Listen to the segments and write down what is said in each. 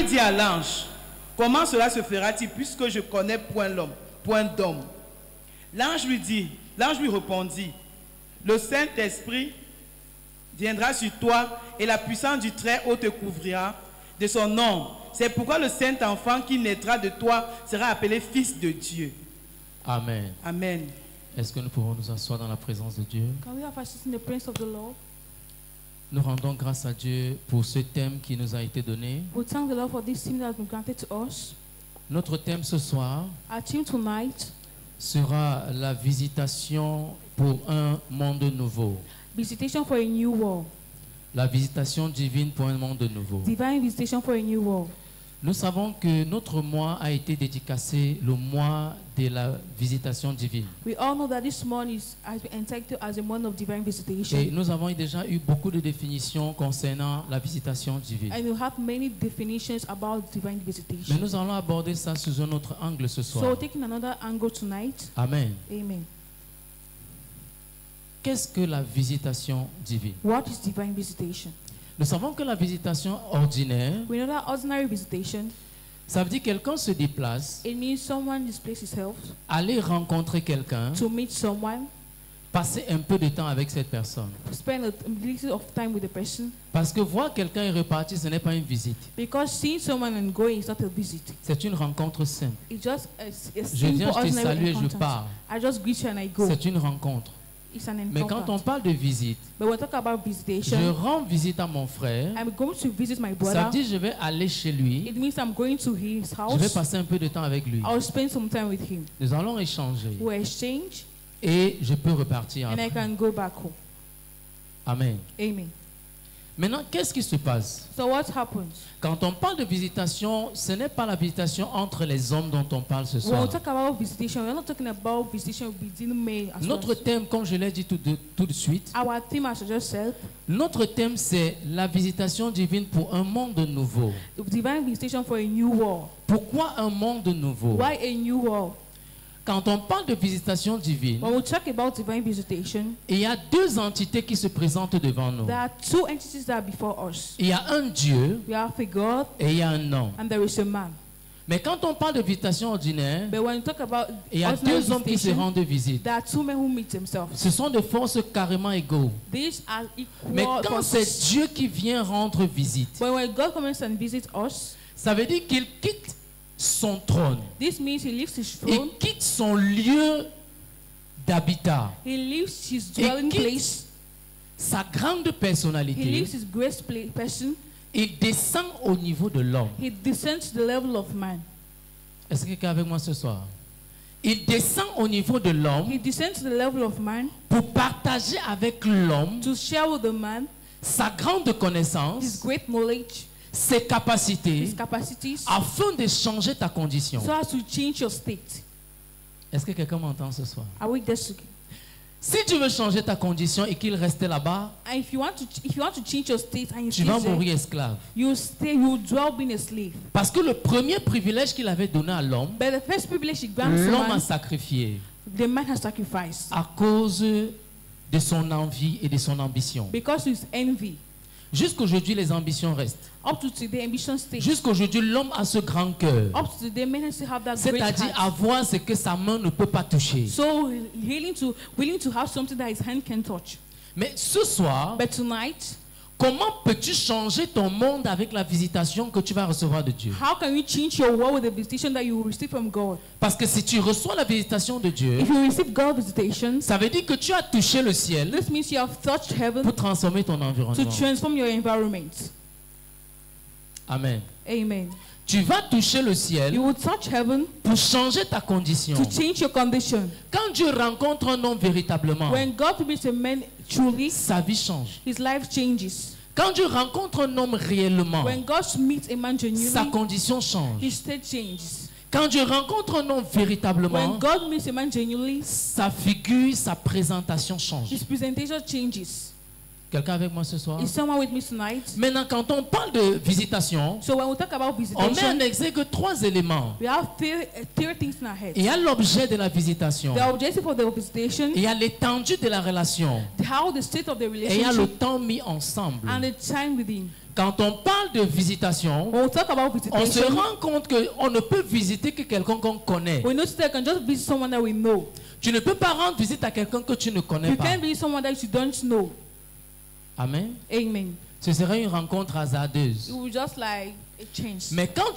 dit à l'ange, comment cela se fera-t-il puisque je connais point l'homme, point d'homme? L'ange lui répondit, le Saint-Esprit viendra sur toi et la puissance du Très-Haut te couvrira de son nom. C'est pourquoi le Saint-Enfant qui naîtra de toi sera appelé Fils de Dieu. Amen. Amen. Est-ce que nous pouvons nous asseoir dans la présence de Dieu? Can we have our seat in the presence of the Lord? Nous rendons grâce à Dieu pour ce thème qui nous a été donné. We thank the Lord for this thing that has been granted to us. Notre thème ce soir Our theme tonight, sera la visitation pour un monde nouveau. visitation for a new world. La visitation divine pour un monde nouveau. Divine visitation for a new world. Nous savons que notre mois a été dédicacé le mois de la visitation divine. We all know that this month has been entitled as a month of divine visitation. Et nous avons déjà eu beaucoup de définitions concernant la visitation divine. And you have many definitions about divine Mais visitation. nous allons aborder ça sous un autre angle ce So soir. taking another angle tonight. Amen. Amen. Qu'est-ce que la visitation divine? What is divine visitation? Nous savons que la visitation ordinaire, We know that ordinary visitation, ça veut dire quelqu'un se déplace, it means someone displays himself aller rencontrer quelqu'un, to meet someone, passer un peu de temps avec cette personne. spend a little of time with the person. Parce que voir quelqu'un et repartir, ce n'est pas une visite. Because seeing someone and going is not a visit. C'est une rencontre simple. It's just a Je simple viens, je te ordinary salue et je encounter. pars. I just greet you and I go. C'est une rencontre. It's an Mais quand on encounter. parle de visite, But when we talk about je visitation, rends visite à mon frère. I'm going to visit my Ça brother. veut dire je vais aller chez lui. It means I'm going to his Je vais house. passer un peu de temps avec lui. I'll spend some time with him. Nous allons échanger. We'll exchange Et je peux repartir and I après. can go back home. Amen. Amen. Maintenant, qu'est-ce qui se passe? So what happens? Quand on parle de visitation, ce n'est pas la visitation entre les hommes dont on parle ce When soir. we talk about visitation, we're not talking about visitation within male as Notre well. thème, comme je l'ai dit tout de suite, Our theme, as I just said, notre thème c'est la visitation divine pour un monde nouveau. divine visitation for a new world. Pourquoi un monde nouveau? Why a new world? Quand on parle de visitation divine, When we talk about divine visitation, il y a deux entités qui se présentent devant nous. there are two entities that are before us. Il y a un Dieu We have a God et il y a un homme. and there is a man. Mais quand on parle de visitation ordinaire, But when we talk about il y a ordinary deux hommes qui se visitation, rendent visite. there are two men who meet themselves. Ce sont des forces carrément égaux. These are Mais equal quand c'est forces. Dieu qui vient rendre visite, But when God comes and visits us, ça veut dire qu'il quitte son trône. this means he leaves his Il throne, quitte son lieu d'habitat. he leaves his Il dwelling quitte place, sa grande he personnalité. leaves his great person, Il descend au niveau de l'homme. he descends to the level of man. Est-ce que quelqu'un est avec moi ce soir? Il descend au niveau de l'homme He descends to the level of man pour partager avec l'homme to share with the man sa grande his connaissance, great knowledge, ses capacités, his capacities, afin de changer ta condition. so as to change your state. Est-ce que quelqu'un m'entend ce soir? Are we there together? Si tu veux changer ta condition et qu'il reste là-bas, And if you want to change your state and you tu stay vas there, mourir esclave. you dwell being a slave. Parce que le premier privilège qu'il avait donné à l'homme, But the first privilege he grants to l'homme a man, sacrifié the man has sacrificed à cause de son envie et de son ambition. because of his envy. Jusqu'aujourd'hui, les ambitions restent. Up to today, ambition stays. Jusqu'aujourd'hui, l'homme a ce grand cœur. Up to today, men still have that great C'est-à-dire heart. avoir ce que sa main ne peut pas toucher. So willing to have something that his hand can touch. Mais ce soir, But tonight, comment peux-tu changer ton monde avec la visitation que tu vas recevoir de Dieu? how can you change your world with the visitation that you will receive from God? Parce que si tu reçois la visitation de Dieu, If you receive God's visitation, ça veut dire que tu as touché le ciel this means you have touched heaven pour transformer ton to environnement. transform your environment. Amen. Amen. Tu vas toucher le ciel You will touch heaven pour changer ta condition. to change your condition. Quand Dieu rencontre un homme véritablement, When God meets a man truly, sa vie change. his life changes. Quand Dieu rencontre un homme réellement, When God meets a man sa genuinely, condition change. his state changes. Quand Dieu rencontre un homme When véritablement, God meets a man genuinely, sa figure, sa présentation change. his presentation changes. Quelqu'un avec moi ce soir? Is someone with me tonight? Maintenant, quand on parle de visitation, So when we talk about on met en visitation, exergue trois éléments. we have three things in our head. Il y a l'objet de la visitation, The objective of the visitation, il y a l'étendue de la relation, how the state of the et il y a le relationship, temps mis ensemble. and the time within. Quand on parle de visitation, When we talk about on se visitation, rend compte qu'on ne peut visiter que quelqu'un qu'on connaît. we notice that we can just visit someone that we know. Tu ne peux pas rendre visite à quelqu'un que tu ne connais You pas. can't visit someone that you don't know. Amen. Amen. Ce serait une rencontre hasardeuse. It will just like a change. Mais quand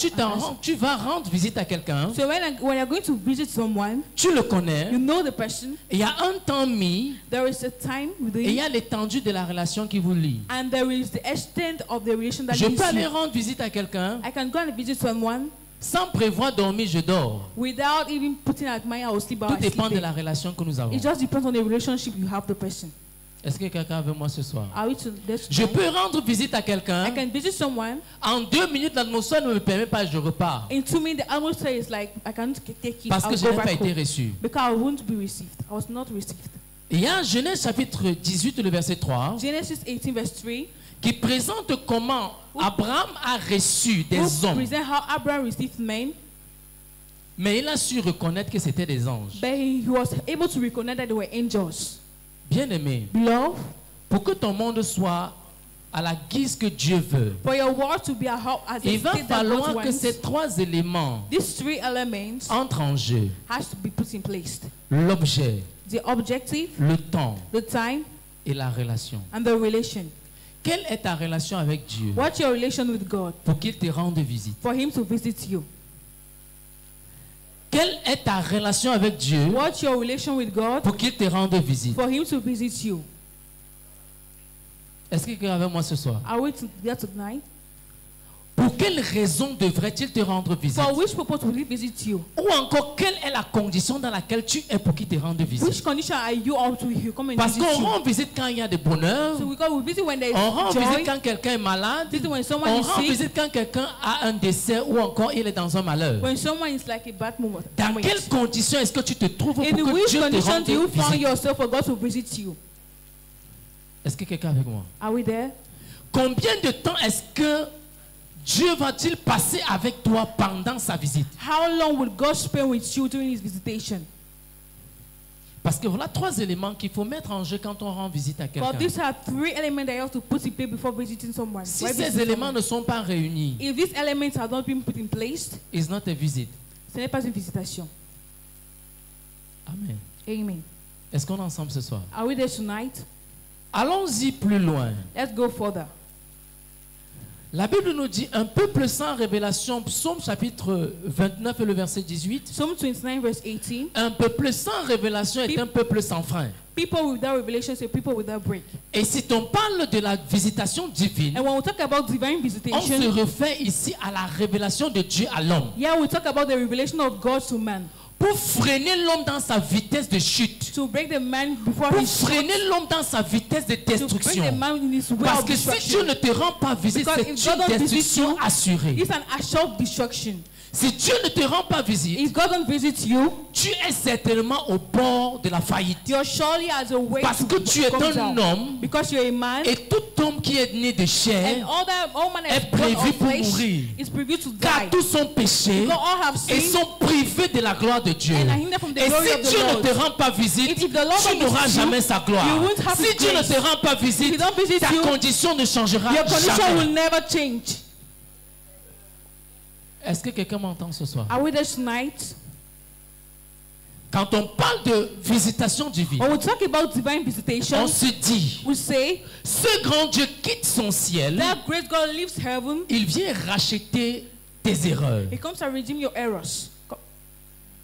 tu vas rendre visite à quelqu'un, So when you're going to visit someone, tu le connais, you know the person. il y a un temps mis There is a time with et il y it, a l'étendue de la relation qui vous lie. and there is the extent of the relation that Je leads peux aller you. rendre visite à quelqu'un I can go and visit someone sans prévoir dormir, je dors. without even putting at my I will sleep, but Tout I sleep dépend de there. la relation que nous avons. It just depends on the relationship you have with the person. Est-ce que quelqu'un est avec moi ce soir? Are we to this Je time? peux rendre visite à quelqu'un. I can visit someone. En 2 minutes, l'atmosphère ne me permet pas, je repars. In 2 minutes, the atmosphere is like I can't take it. Parce que I'll je go n'ai pas back été home. reçu. Because I won't be received. I was not received. Et il y a Genèse chapitre 18, le verset 3, Genesis 18 verse 3 qui présente comment Abraham a reçu des who hommes. present how Abraham received men, Mais il a su reconnaître que c'était des anges. but he was able to recognize that they were angels. Bien aimé, Beloved, pour que ton monde soit à la guise que Dieu veut, for your world to be as il va state that God falloir que wants, ces 3 éléments these 3 elements entrent en jeu. has to be put in place. L'objet, The objective, le temps the time, et la relation. and the relation. Quelle est ta relation avec Dieu What's your relation with God? pour qu'il te rende visite? For him to visit you. Quelle est ta relation avec Dieu What's your relation with God? pour qu'il te rende visite? For him to visit you. Est-ce que quelqu'un est avec moi ce soir? Are we there tonight? Pour quelle raison devrait-il te rendre visite? For which purpose will he visit you? Ou encore, quelle est la condition dans laquelle tu es pour qu'il te rende Which visite? condition are you up to he come and Parce visit qu'on you? rend visite quand il y a de bonheur, So we visit when there on rend is visite joy, quand quelqu'un est malade, visit when someone on is rend sick, visite quand quelqu'un a un décès ou encore il est dans un malheur. when someone is like a bad moment. Dans quelles conditions est-ce que tu te trouves pour In que which Dieu te condition rende do you find visite? yourself for God to visit you? Est-ce que quelqu'un est avec moi? Are we there? Combien de temps est-ce que Dieu va-t-il passer avec toi pendant sa visite? How long will God spend with you during his visitation? Parce que voilà 3 éléments qu'il faut mettre en jeu quand on rend visite à But quelqu'un. these are 3 elements that you have to put in place before visiting someone. Si Why ces visiting éléments someone? ne sont pas réunis, If these elements have not been put in place, it's not a visit. ce n'est pas une visitation. Amen. Amen. Est-ce qu'on est ensemble ce soir? Are we there tonight? Allons-y plus loin. Let's go further. La Bible nous dit un peuple sans révélation, Psaume chapitre 29 et le verset 18. Psalm 29 verse 18. Un peuple sans révélation est un peuple sans frein. People without revelation say people without break. Et si on parle de la visitation divine, And when we talk about divine on se visitation, réfère ici à la révélation de Dieu à l'homme. yeah, we talk about the revelation of God to man. Pour freiner l'homme dans sa vitesse de chute. To break the man before Pour his freiner l'homme dans sa vitesse de to break the destruction. man in his way Parce of que si Dieu destruction. ne te rend pas visite, Because c'est if God une don't visit destruction you, assurée. It's an assured destruction. Si Dieu ne te rend pas visite, If God don't visit you, tu es certainement au bord de la faillite. you're surely as a way Parce to que tu es come un down. homme Because you're a man, et tout homme qui est né de and chair, all man est is born prévu of pour flesh mourir. is previewed to car die. tous sont péchés Because all have et sinned, sont privés de la gloire de Dieu. and are hindered from the Et glory si of the Dieu Lord. ne te rend pas visite, If the Lord tu don't n'auras visit you, jamais sa gloire. you won't have Si his Dieu ne grace. te rend pas If visite, he don't visit ta you, condition ne changera your condition jamais. will never change. Est-ce que quelqu'un m'entend ce soir? Are we there tonight? Quand on parle de visitation divine, When we talk about divine visitation, on se dit, we say ce grand Dieu quitte son ciel, that great God leaves heaven. il vient racheter tes erreurs. He comes to redeem your errors.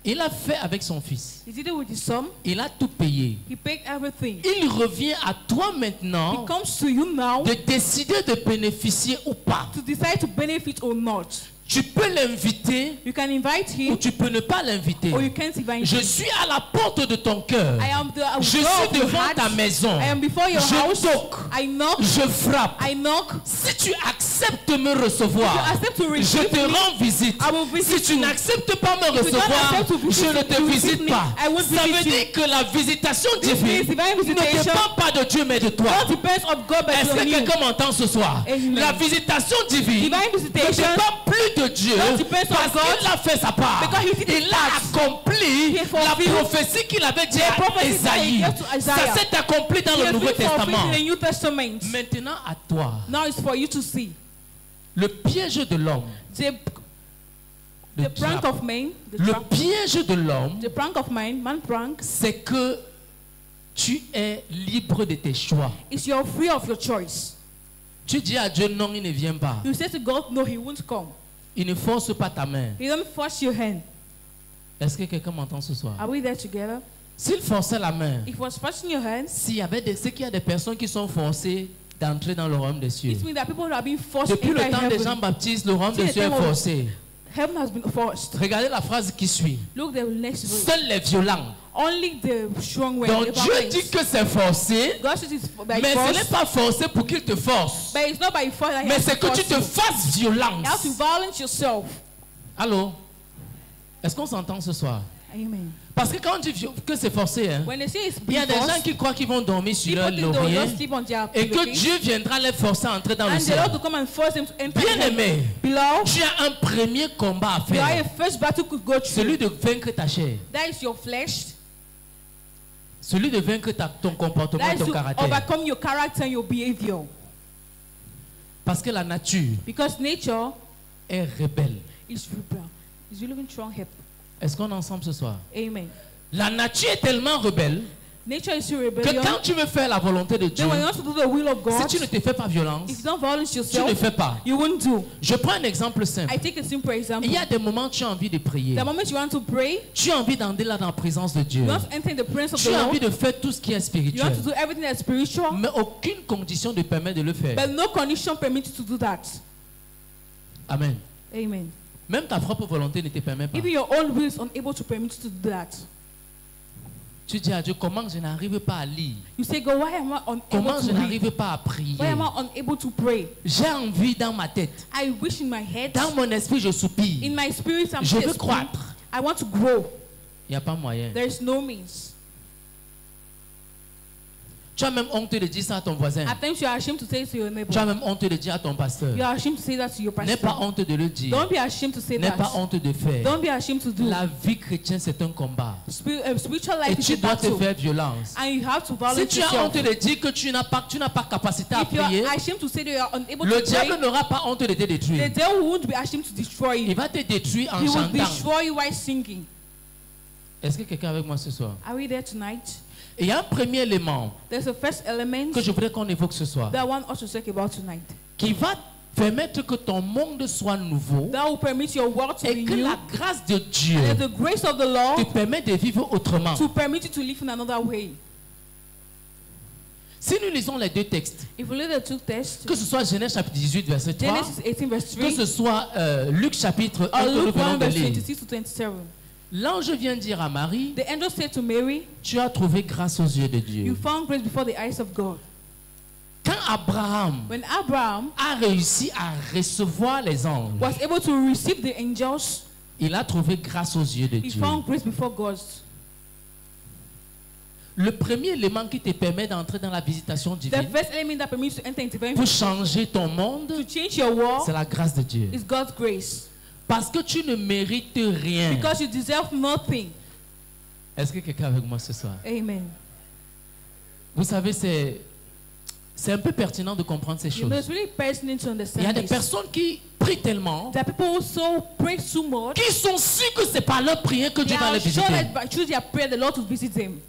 Il a fait avec son fils. He did it with his son. Il a tout payé. He paid everything. Il revient à toi He maintenant comes to you now de décider de bénéficier ou pas. to decide to benefit or not. Tu peux l'inviter You can invite ou him tu peux ne pas l'inviter. or you can't invite Je him. suis à la porte de ton cœur. I am the Je door suis of your devant heart. ta maison. I am before your Je house. toque. I knock. Je frappe. I knock. Si tu acceptes de me recevoir, If you accept to je receive te me, rends visite. I will visit Si tu you. n'acceptes pas me If you don't recevoir, accept to visit je ne te to visite receive me, pas. I won't Ça visit veut you. dire que la visitation This divine means divine ne visitation dépend pas de Dieu mais de toi. God depends of God, but Est-ce on que you. quelqu'un m'entend ce soir? Amen. La visitation divine Divine ne visitation dépend plus de Dieu God depends on parce God qu'il a fait sa part. because he did his Il part. a accompli He la fulfilled prophétie qu'il avait dit the à prophecy that he Esaïe. gave to Ça Isaiah. s'est accompli dans He le has Nouveau been fulfilled Testament. in the New Testament. Maintenant à toi. Now it's for you to see. Le piège de l'homme, The le prank diable. of man, Le piège de l'homme, the prank of man prank, c'est que tu es libre de tes choix. is you're free of your choice. Tu dis à Dieu non, il ne vient pas. You say to God, no, he won't come. Il ne force pas ta main. He don't force your hand. Est-ce que quelqu'un m'entend ce soir? Are we there together? S'il forçait la main, If he was forcing your hand, s'il y avait c'est qu'il y a des personnes qui sont forcées d'entrer dans le royaume des cieux. it means that people are being forced Depuis into le temps de heaven. Jean-Baptiste, le royaume See des the cieux est time of- forcé. Heaven has been forced. Regardez la phrase qui suit. Look the next verse. Seuls les violents. Only the strong way. Donc the Dieu violence. dit que c'est forcé, God says it's by mais ce n'est force, pas forcé pour qu'il te force. but it's not by force that he Mais has c'est to que tu force te you. fasses You have to violence. violence yourself. Allô? Est-ce qu'on s'entend ce soir? Amen. Parce que quand on dit que c'est forcé, hein, When they say it's il y a des gens forced, qui croient qu'ils vont dormir sur leur people think they will laurier just sleep on their et que pillowcase, Dieu viendra les forcer à entrer dans le and the ciel. Lord to come and force them to enter Bien heaven. aimé, Beloved, tu as un premier combat à you are faire. a first battle to go Celui through. de vaincre ta chair. That is your flesh. Celui de vaincre ton comportement, That is ton to caractère. overcome your character and your behavior. Parce que la nature Because nature est rebelle. is rebel. Is really strong hip. Est-ce qu'on est ensemble ce soir? Amen. La nature est tellement rebelle Nature is so que rebellious. quand tu veux faire la volonté de Dieu, Then when you want to do the will of si God, tu ne te fais pas violence, if you don't violence tu ne yourself, fais pas. you won't do. Je prends un exemple simple. I take a simple example. Il y a des moments où tu as envie de prier. The moment you want to pray, Tu as envie d'entrer là dans la présence de Dieu. you want to enter in the presence of Tu the as envie Lord, de faire tout ce qui est you want spirituel. to do everything that's spiritual, Mais aucune condition ne permet de le faire. but no condition permits you to do that. Amen. Amen. Même ta propre volonté ne te permet pas. Even your own will is unable to permit you to do that. Tu dis à Dieu, comment je n'arrive pas à lire? You say, God, why am I Comment unable je to read? n'arrive pas à prier? Why am I unable to pray? J'ai envie dans ma tête. I wish in my head, Dans mon esprit, je soupire. in my spirit, I'm Je veux desperate. croître. I want to grow. Il n'y a pas moyen. There is no means. Tu as même honte de dire ça à ton voisin. At times you are ashamed to say it to your neighbor. Tu as même honte de dire à ton pasteur. You are ashamed to say that to your N'aie pas pastor. honte de le dire. Don't be ashamed to say N'aie pas that. honte de faire. Don't be ashamed to do. La vie chrétienne, c'est un combat. Spiritual Et life is tu a dois te battle. faire violence. And you have to Si violate tu as honte yourself. de dire que tu n'as pas capacité à If you prier, are ashamed to say that you are unable le to diable pray, n'aura pas honte de te the détruire. devil won't be ashamed to destroy Il you. va te détruire en He will chantant. destroy you while singing. Est-ce que quelqu'un est avec moi ce soir? Are we there tonight? Et il y a un premier élément There's a first element que je voudrais qu'on évoque ce soir, that I want us to talk about tonight. qui va permettre que ton monde soit nouveau That will permit your world to et be que new. la grâce de Dieu And the grace of the te Lord permet de vivre autrement. to permit you to live in another way. Si nous lisons les deux textes, If we read the two texts, que ce soit Genèse chapitre 18 verset 3, Genesis 18 verse que 3, ce soit Luc chapitre 1 or que nous Luke venons 1 de verse lire, 26 to 27. l'ange vient dire à Marie, The angel said to Mary, tu as trouvé grâce aux yeux de you Dieu. found grace before the eyes of God. Quand Abraham When Abraham a réussi à recevoir les anges, was able to receive the angels, il a trouvé grâce aux yeux de he Dieu. found grace before God. Le premier élément qui te permet d'entrer dans la visitation The divine first element that permits you to enter into divine pour changer ton monde, to change your world c'est la grâce de Dieu. is God's grace. Parce que tu ne mérites rien. Because you deserve nothing. Est-ce que quelqu'un est avec moi ce soir? Amen. Vous savez, c'est un peu pertinent de comprendre ces You choses. know, it's really pertinent to Il y a understand des this. personnes qui prient tellement, There are people who so pray so much. qui sont sûrs que c'est par leur prière que They Dieu va are les sure visiter. that by through their prayer, the Lord will visit them.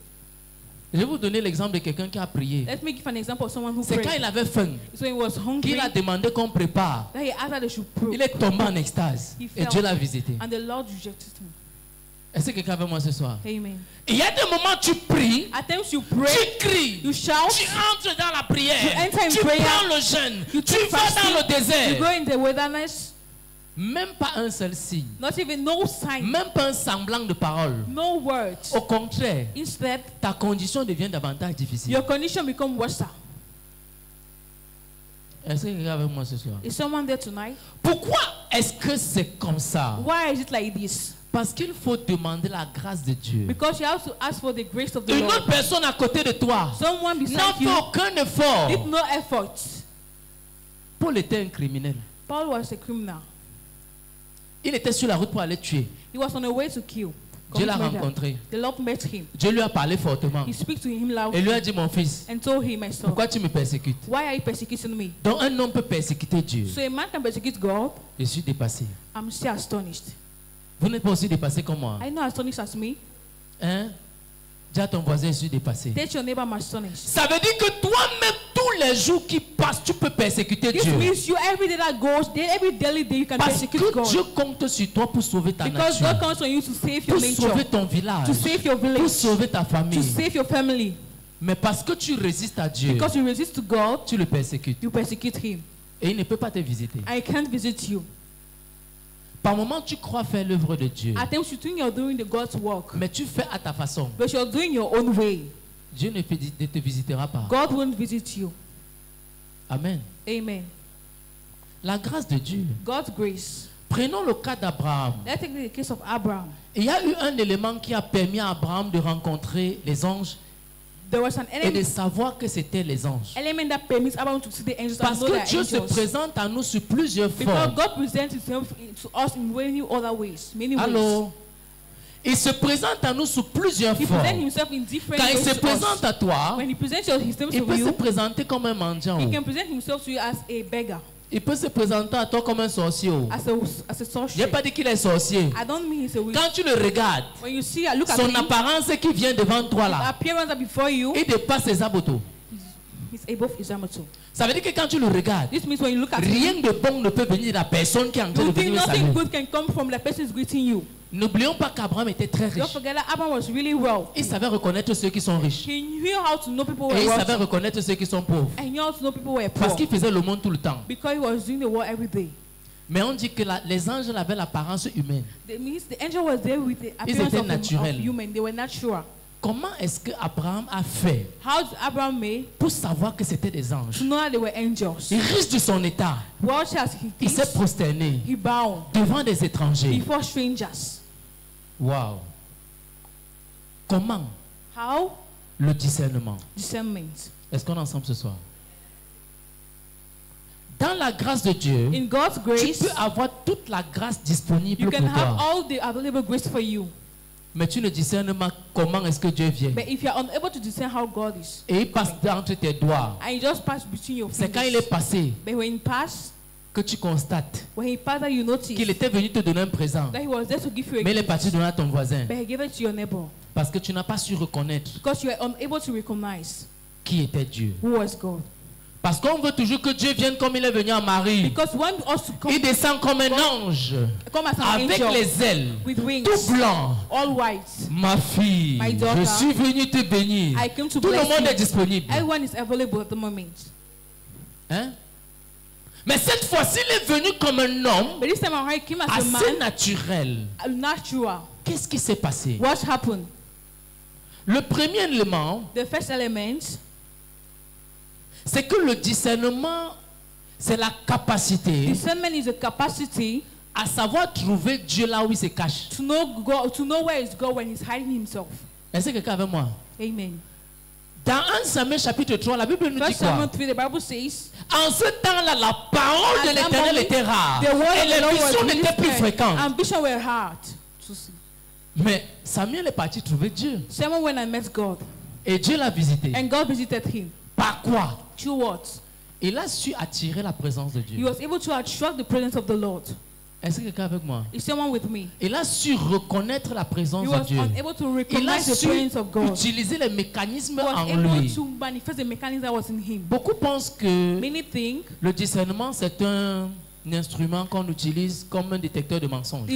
Je vais vous donner l'exemple de quelqu'un qui a prié. Let me give an example of someone who C'est quand prayed. il avait faim So he was hungry. qu'il a demandé qu'on prépare. That he asked that they should pray. Il est tombé en extase He et fell. Dieu l'a visité. And the Lord rejected him. Est-ce que quelqu'un est avec moi ce soir? Amen. Il y a des moments où tu pries, At times you pray, tu cries, you shout, tu entres dans la prière, You enter in tu prayer, prends le jeûne, you tu take vas fasting, dans le you go désert. in the wilderness, Même pas un seul signe, not even no sign, même pas un semblant de parole. no words. Au contraire, Instead, ta condition devient davantage difficile. your condition become worse. Est-ce que quelqu'un est avec moi ce soir? Is someone there tonight? Pourquoi est-ce que c'est comme ça? Why is it like this? Parce qu'il faut demander la grâce de Dieu. Because you have to ask for the grace of the Une autre Lord. personne à côté de toi Someone n'a beside fait you aucun effort. did no effort. Paul était un criminel. Paul was a criminal. Il était sur la route pour aller tuer. He was on the way to kill. Dieu l'a met them. rencontré. The Lord met him. Dieu lui a parlé fortement. He speaks to him Et loudly lui a dit, mon fils, and told him, my son, pourquoi tu me persécutes? why are you persecuting me? Donc un homme peut persécuter Dieu. So a man can persecute God. Je suis dépassé. I'm still astonished. Vous n'êtes pas aussi dépassé comme moi. Are you not astonished as me? Hein? Dis à ton voisin, je suis dépassé. Tell your neighbor I'm astonished. Ça veut dire que toi-même, tous les jours qui passent, tu peux persécuter This Dieu. means you every day that goes, every daily day you can Parce persecute que God. Dieu compte sur toi pour sauver ta Because nature, God counts on you to save your pour sauver nature, ton village, to save your pour village, sauver ta to famille. save your family. Mais parce que tu résistes à Dieu, Because you resist to God, tu le persécutes. you persecute him. Et il ne peut pas te visiter. I can't visit you. Par moment, tu crois faire l'œuvre de Dieu, At times you think you're doing the God's work, mais tu fais à ta façon. but you're doing your own way. Dieu ne te visitera pas. God won't visit you. Amen. Amen. La grâce de Dieu. God's grace. Prenons le cas d'Abraham. Let's take the case of Abraham. Il y a eu un élément qui a permis à Abraham de rencontrer les anges There was an et de element, savoir que c'était les anges. that permits Abraham to see the angels and Parce know que they're Dieu se angels. présente à nous sur plusieurs Because formes. God presents himself to us in many other ways. Many ways. Allô? Il se présente à nous sous plusieurs He presents formes. himself in different Quand il ways se to présente us. à toi, When he presents himself il to peut se you, présenter comme un mendiant. he can present himself to you as a beggar, Il peut se présenter à toi comme un sorcier. as a Je n'ai sorcerer. pas dit qu'il est sorcier. I don't mean he's a witch. Quand tu le regardes, When you see, look at son him, apparence qui vient devant toi his là, appearance are before you, il dépasse ses abotos. he's above Izamato. Ça veut dire que quand tu le regardes, This means when you look at him, rien de bon ne peut venir de la personne qui est en train de you think venir le nothing saluer. good can come from the person who's greeting you. N'oublions pas qu'Abraham était très Don't riche. forget that Abraham was really well. Il savait reconnaître ceux qui sont riches. He knew how to know people Et were il savait wealthy. reconnaître ceux qui sont pauvres. And he knew how to know people were Parce poor. qu'il faisait le monde tout le temps. Because he was doing the work every day. Mais on dit que les anges avaient l'apparence humaine. That means the angel was there with the Ils appearance étaient of naturels. human. They were natural. Comment est-ce que Abraham a fait How did Abraham made pour savoir que c'était des anges? to know that they were angels? Il riche de son état. Wealthy as he Il s'est thinks, prosterné he bowed devant des étrangers. before strangers. Wow. Comment? How? Le discernement. Discernment. Est-ce qu'on est ensemble ce soir? Dans la grâce de Dieu, In God's tu grace, peux avoir toute la grâce disponible you pour can have toi. all the available grace for you. Mais tu ne discernes pas comment est-ce que Dieu vient. But if you are unable to discern how God is, Et il passe entre tes doigts. and you just pass between your C'est quand il fingers, est passé but when he passed, que tu constates when he passed, that you notice qu'il était venu te donner un présent. that he was there to give you a Mais il est gift, parti donner à ton voisin. but he gave it to your neighbor Parce que tu n'as pas su reconnaître because you were unable to recognize qui était Dieu. who was God. Parce qu'on veut toujours que Dieu vienne comme il est venu à Marie. Because one us to Il descend comme un ange. come as an Avec angel les ailes. with wings, Tout blanc. all white. Ma fille, My daughter, je suis venu te bénir. I came to Tout le bless monde you. est disponible. Everyone is available at the moment. Hein? Mais cette fois-ci, il est venu comme un homme But this time around, he came as a assez man, naturel. natural. Qu'est-ce qui s'est passé? What happened? Le premier élément, The first element c'est que le discernement, c'est la capacité discernment is a capacity à savoir trouver Dieu là où il se cache. to know God, to know where is God when he's hiding himself. Est-ce que quelqu'un avec moi? Amen. Dans 1 Samuel chapitre 3, la Bible nous dit First quoi? Samuel 3, the Bible says, En ce temps-là, la parole de At that l'Éternel moment, était rare. the word Et of the les Lord was visions really n'étaient plus scarce. fréquentes. Ambition were hard to see. Mais Samuel est parti trouver Dieu. Samuel went and met God, Et Dieu l'a visité. and God visited him. Par quoi? Through what? Il a su attirer la présence de He Dieu. was able to attract the presence of the Lord. Est-ce que quelqu'un avec moi? Is someone with me? Il a su reconnaître la présence He de was Dieu. unable to Il a recognize the su presence of God. utiliser les mécanismes He was en able lui. to manifest the mechanism that was in him. Beaucoup pensent que Many think le discernement, c'est un instrument qu'on utilise comme un détecteur de mensonges.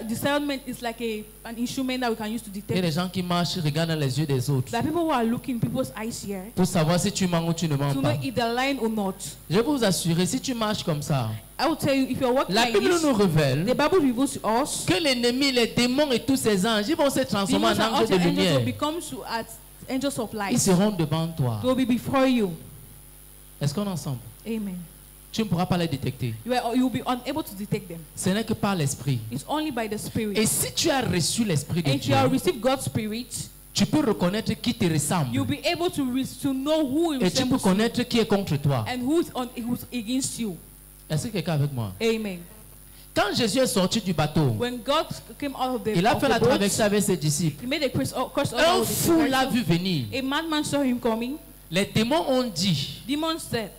discernment is like an instrument that we can use to Il y a detect. des gens qui marchent, regardent dans les yeux des autres There are people who are looking people's eyes here pour savoir si tu mens ou tu ne mens to know pas. if they're lying or not. Je peux vous assurer, si tu marches comme ça, I will tell you, if you're walking la like Bible this, nous the révèle Bible reveals to us que l'ennemi, les démons et tous ces anges, ils vont se transformer demons en and anges de other angels will lumière. become as angels of Ils light. seront devant toi. They will be before you. Est-ce qu'on est ensemble? Amen. Tu ne pourras pas les détecter. You will be unable to detect them. Ce n'est que par l'esprit. It's only by the Spirit. Et si tu as reçu l'esprit de And if Dieu, you have received God's Spirit, tu peux reconnaître qui te ressemble. you'll be able to know who Et tu peux resembles you connaître qui est contre toi. and who's against you. Est-ce que quelqu'un est avec moi? Amen. Quand Jésus est sorti du bateau, When God came out of the, il a of fait the la boat, traversée avec ses disciples. he made a cross over Un the fou l'a vu disciples. venir. A madman saw him coming. Les démons ont dit, Demons said,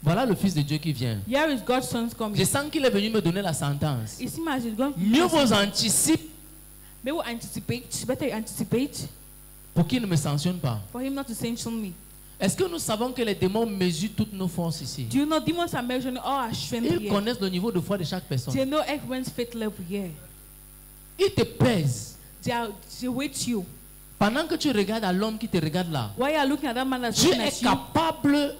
voilà le Fils de Dieu qui vient. here is God's son Je coming. sens qu'il est venu me donner la sentence. It seems as if God Mieux vous anticipe they will anticipate, better anticipate pour qu'il ne me sanctionne pas. for him not to sanction me. Est-ce que nous savons que les démons mesurent toutes nos forces ici? Do you know demons are measuring all our strength Ils here? connaissent le niveau de foi de chaque personne. They know everyone's faith level here. Ils te pèsent. They weight you. Pendant que tu regardes à l'homme qui te regarde là, While you are looking at that man that's Dieu looking est at you, capable,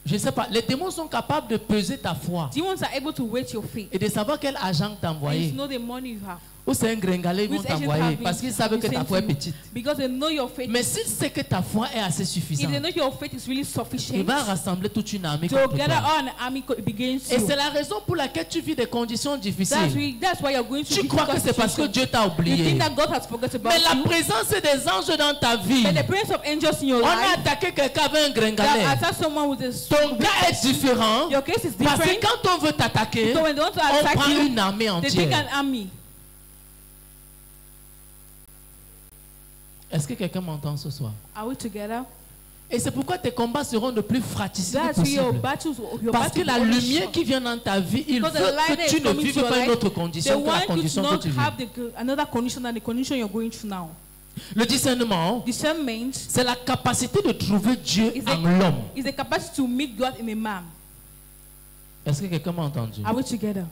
je ne sais pas, les démons sont capables de peser ta foi demons are able to weight your faith. et de savoir quel agent t'as And you envoyé. know the money you have. Ou c'est un gringalet, ils vont Which agent t'envoyer have parce qu'ils savent been que ta sent foi est to you. petite. Because they know your faith. Mais s'il sait que ta foi est assez If suffisante, they know your faith is really il sufficient, va rassembler toute une armée to contre gather toi. all an army against Et you. c'est la raison pour laquelle tu vis des conditions difficiles. That's why you're going to Tu crois que c'est parce que Dieu t'a You oublié. think that God has forgotten about Mais la you. présence des anges dans ta vie. But the presence of angels in your On a life, attaqué quelqu'un avec un gringalet. that attack someone with a Ton cas est différent. your case is Parce que different. quand on veut t'attaquer, So when they want to on attack prend you, une armée they take entière. an army. Est-ce que quelqu'un m'entend ce soir? Are we together? Et c'est pourquoi tes combats seront de plus fratricides That's why your possible. battles, your Parce que battles la will be lumière short. qui vient dans ta vie, il veut Because the light que is tu ne coming vives to your pas une life. autre They condition que la want you to condition que not tu vis. have another condition than the condition you're going through now. Le discernement, Discernment c'est la capacité de trouver Dieu is en l'homme. the capacity to meet God in a man. Est-ce que quelqu'un m'a entendu? Are we together?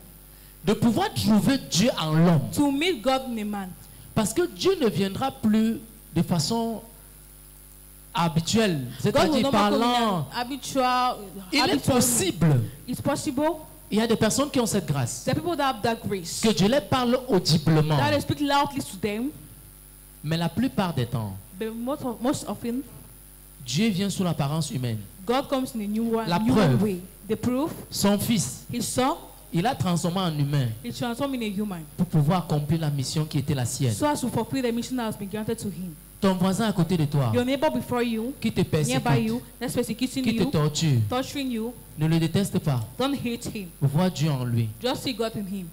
De pouvoir trouver Dieu en l'homme. To meet God in a man. Parce que Dieu ne viendra plus de façon habituelle, God will c'est-à-dire not come in parlant. an habitual. Il est habitual- possible. It's possible. Il y a des personnes qui ont cette grâce. There are people that have that grace. Que Dieu les parle audiblement. That they speak loudly to them. Mais la plupart des temps, But most often, Dieu vient sous l'apparence humaine. God comes in a new one, La new preuve. way. The proof, Son fils, his son, il a transformé en humain he transformed in a human. pour pouvoir accomplir la mission qui était la sienne. So as to fulfill the mission that has been granted to him. Ton voisin à côté de toi, Your neighbor before you, qui te nearby persécute, you, that's persecuting qui te you, torture, torturing you, ne le déteste pas. don't hate him. Vois Dieu en lui. Just see God in him.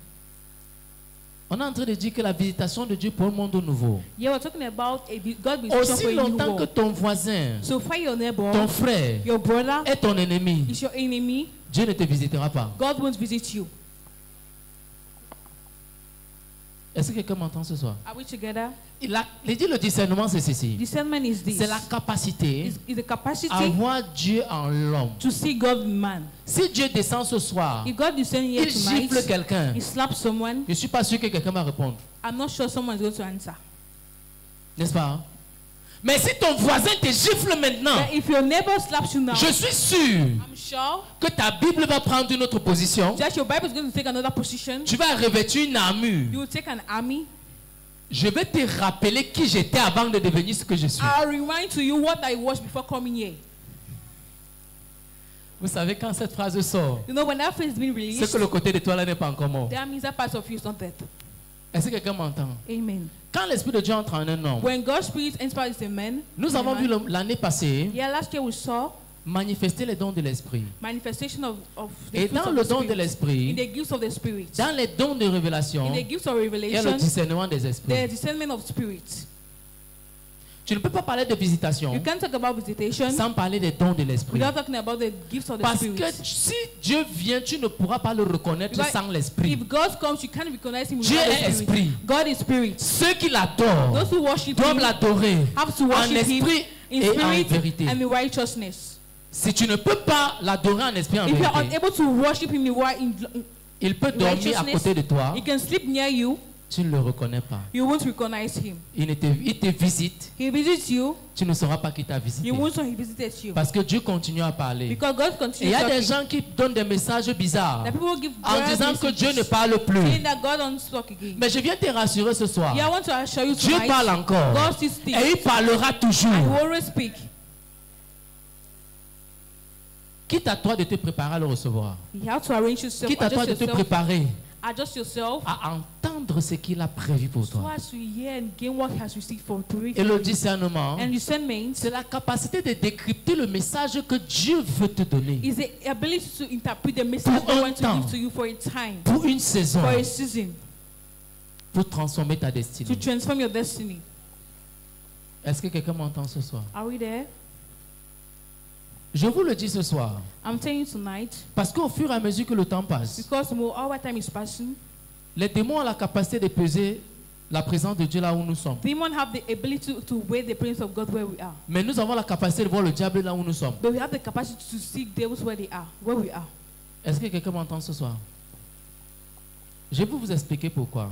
On est en train de dire que la visitation de Dieu pour un monde nouveau. Yeah, we're talking about God visitation for Aussi a new longtemps que world. ton voisin, So far your neighbor, ton frère your brother est ton ennemi, is your enemy, Dieu ne te visitera pas. God won't visit you. Est-ce que quelqu'un m'entend ce soir? Are we together? Le discernement, c'est ceci. Discernment is this. C'est la capacité Is the capacity à voir Dieu en l'homme. to see God in man. Si Dieu descend ce soir, If God descends here il gifle tonight, quelqu'un, he slaps someone, je ne suis pas sûr que quelqu'un va répondre. I'm not sure someone is going to answer. N'est-ce pas? Mais si ton voisin te gifle maintenant, But if your neighbor slaps you now, je suis sûr I'm sure que ta Bible va prendre une autre position. that your Bible is going to take another position. Tu vas revêtir une armure. You will take an army. Je vais te rappeler qui j'étais avant de devenir ce que je suis. I'll remind to you what I was before coming here. Vous savez, quand cette phrase sort, You know, when that phrase has been c'est released, que le côté de toi là n'est pas encore mort. that means that part of you is not dead. Est-ce que quelqu'un m'entend? Amen. Quand l'Esprit de Dieu entre en un homme, When God's Spirit inspires a man, nous avons vu l'année passée yeah, last year we saw manifester les dons de l'Esprit. manifestation of the Et fruits dans of le the don de Spirit. In l'Esprit, the gifts of the Spirit. dans les dons de révélation, In the gifts of il y a le revelation, discernement des the esprits. discernment of spirit. Tu ne peux pas parler de visitation You can't talk about visitation sans parler des dons de l'Esprit. without talking about the gifts of the Parce Spirit. que si Dieu vient, tu ne pourras pas le reconnaître Because sans l'Esprit. If God comes, you can't recognize him Dieu without est the Spirit. esprit. God is spirit. Ceux qui l'adorent Those who worship doivent him l'adorer have to en worship him esprit in et en spirit vérité. and in righteousness. Si tu ne peux pas l'adorer en esprit et en If you are vérité, unable to worship him in il peut dormir à côté de toi, he can sleep near you. tu ne le reconnais pas. You won't recognize him. Il te visite, He visits you. tu ne sauras pas qui t'a visité. You won't know he visited you. Parce que Dieu continue à parler. Because God Et il continues y a des talking. gens qui donnent des messages bizarres The people give en God disant que Dieu ne messages, parle plus. saying that God don't speak again. Mais je viens te rassurer ce soir. Yeah, I want to assure you Dieu tonight, parle encore. God still speaks. Et il parlera toujours. And he will always speak. Quitte à toi de te préparer à le recevoir. You have to arrange yourself. Quitte à toi Adjust de te yourself. préparer Adjust yourself à entendre ce qu'il a prévu pour so toi. as to hear and gain what he has received for to Et le discernement, And discernment c'est la capacité de décrypter le message que Dieu veut te donner is the ability to interpret the message Pour God un wants to temps. give to you for a time, pour une saison, for a season, pour transformer ta to destinée. transform your destiny. Est-ce que quelqu'un m'entend ce soir? Are we there? Je vous le dis ce soir, I'm telling you tonight, parce qu'au fur et à mesure que le temps passe, because more our time is passing, les démons ont la capacité de peser la présence de Dieu là où nous sommes. demons have the ability to weigh the presence of God where we are. Mais nous avons la capacité de voir le diable là où nous sommes. But we have the capacity to see devils where they are, where we are. Est-ce que quelqu'un m'entend ce soir? Je vais vous expliquer pourquoi.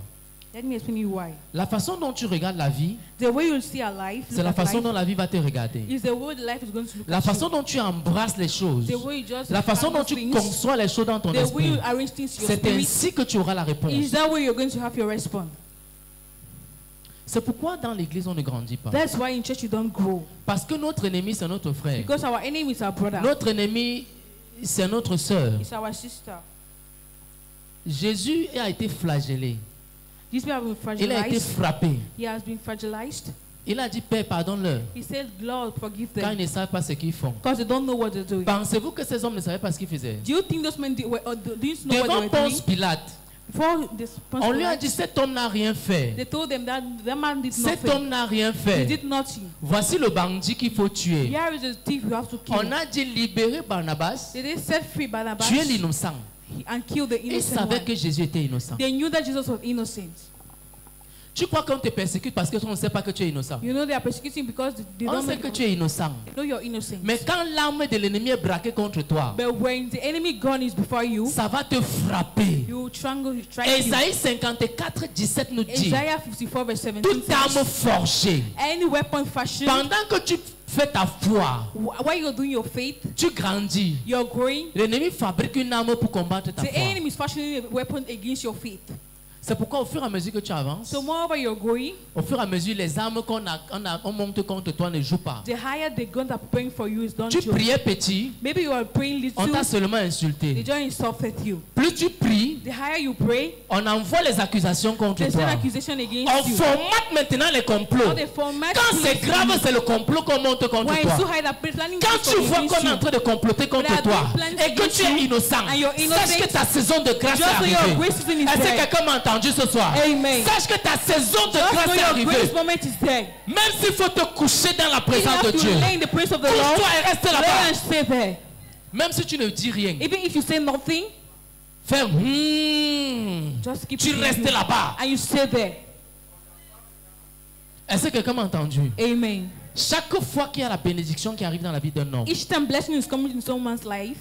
Let me explain you why. La façon dont tu regardes la vie, The way you see our life, c'est la façon dont la vie va te regarder. is the way the life is going to look La at façon you. dont tu embrasses les choses, The way you just la façon dont handle tu things, conçois les choses dans ton the way esprit, you arrange things in your c'est spirit, ainsi que tu auras la réponse. is that way you're going to have your response. C'est pourquoi dans l'église on ne grandit pas. That's why in church you don't grow. Parce que notre ennemi c'est notre frère. Because our enemy is our brother. Notre ennemi c'est notre sœur. It's our sister. Jésus a été flagellé. These people have been Il a été fragilized. frappé. He has been fragilized. Il a dit Père, pardonne-leur, He said, Lord, forgive quand ils them. ne savent pas ce qu'ils font. Because they don't know what they're doing. Pensez-vous que ces hommes ne savaient pas ce qu'ils faisaient? Do you think those men didn't know what Devant they were Ponce doing? Pilate, Before this on lui a Pilate, dit cet homme n'a rien fait. they told them that that man did Cet nothing. homme n'a rien He fait. did nothing. Voici le bandit qu'il faut tuer. Here is a thief you have to kill. On a dit libérer Barnabas, Did they set free Barnabas tuer l'innocent. and kill the Ils innocent savaient one? que Jésus était innocent. They knew that Jesus was innocent. Tu crois qu'on te persécute parce qu'on ne sait pas que tu es innocent? You know they are persecuting because they On don't sait know, que tu es innocent. they know you're innocent. Mais quand l'arme de l'ennemi est braquée contre toi, But when the enemy gun is before you, ça va te frapper. you strangle, you strike you. Ésaïe 54, 17 nous dit, Isaiah 54 verse 17 toute arme says, forgée, any weapon fashioned, pendant que tu fais ta foi, while you're doing your faith, tu grandis. you're growing, L'ennemi fabrique une arme pour combattre ta the foi. enemy is fashioning a weapon against your faith. C'est pourquoi au fur et à mesure que tu avances, So moreover you're growing, au fur et à mesure les armes on monte contre toi ne jouent pas. the higher the guns are praying for you is done. Tu priais petit, Maybe you are praying on little, t'a seulement they insulté. just insulted you. Plus tu pries, The higher you pray, on envoie les accusations contre there's an toi. accusation On against you. formate maintenant les complots. Now they format Quand c'est things grave, c'est le complot qu'on monte contre when it's so toi. high that planning Quand things tu for vois against qu'on est en you. train de comploter contre When they toi are doing plans et que against tu es you innocent, and you're innocent, sache que ta saison de grâce est just know your arrivée. grace season is Est-ce que there. quelqu'un m'a entendu ce soir? Amen. Sache que ta saison de Just grâce know est your arrivée. grace moment is there. Même s'il faut te coucher dans la Even présence de if you Dieu. lay in the presence of the Lord, Couche-toi et reste lay là-bas. and stay there. Même si tu ne dis rien. Even if you say nothing, Fais just keep Tu saying restes là-bas. and you stay there. Est-ce que quelqu'un m'a entendu? Amen. Chaque fois qu'il y a la bénédiction qui arrive dans la vie d'un homme, Each time blessing is coming in someone's life,